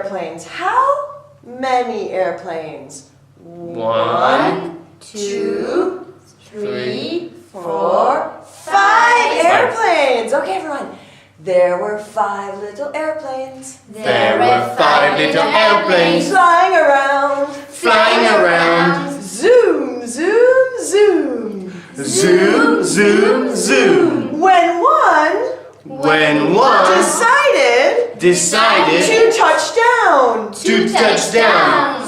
airplanes. How many airplanes? 1, 2, 3, 4, 5 airplanes. Okay, everyone. There were 5 little airplanes. There were 5 little airplanes Flying around. flying around. Zoom, zoom, zoom. Zoom, zoom, zoom. When one Decided to touch down. to touch down.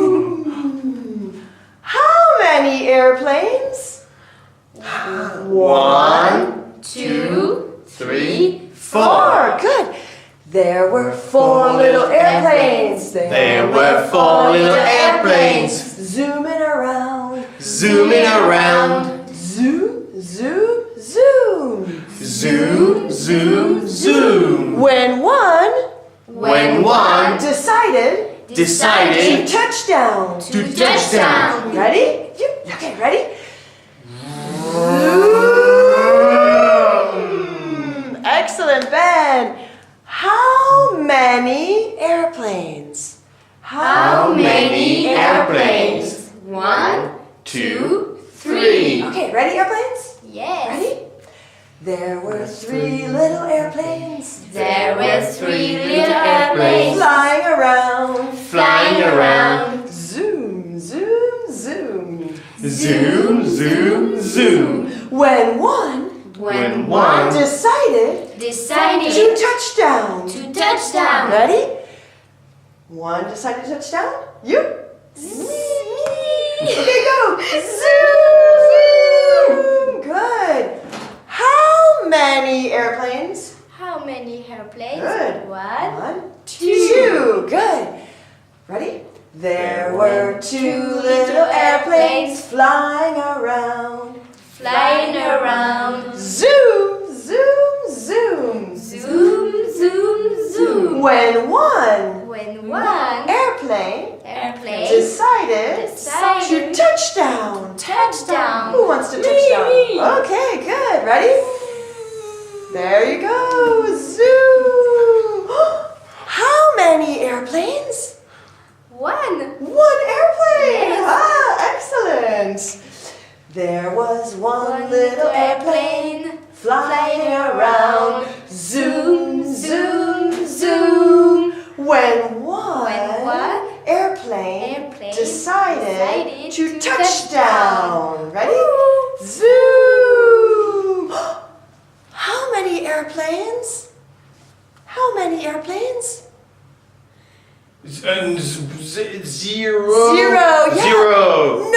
Zoom. How many airplanes? 1, 2, 3, 4. Good. There were 4 little airplanes. There were 4 little airplanes Zooming around. zooming around. Zoom, zoom, zoom. Zoom, zoom, zoom. When one decided to Decided touch down. to touch down. Ready? Okay, ready? Excellent, Ben. How many airplanes? How many airplanes? 1, 2, 3. Okay, ready, airplanes? yes. Ready? There were 3 little airplanes There were 3 little airplanes flying around. Flying around. Zoom, zoom, zoom. Zoom, zoom, zoom. When one When one decided to decided touch down. to touch down. Ready? One decided to touch down. You. Okay, go. Zoom. Good. How many airplanes? How many airplanes? Good. 1, 1, 2. Good. Ready? There were 2 little airplanes flying around. flying around. Zoom, zoom, zoom. Zoom, zoom, zoom. When one When one airplane airplane decided to decided touch down. touch down. Who wants to touch down? Me. Okay, good. Ready? There you go. Zoom. How many airplanes? 1. 1 airplane. Yes. Excellent. There was one little airplane flying around. Zoom, zoom, zoom. When one airplane decided to touch down. Ready? Zoom. How many airplanes? How many airplanes? Zero. Zero, yeah. Zero.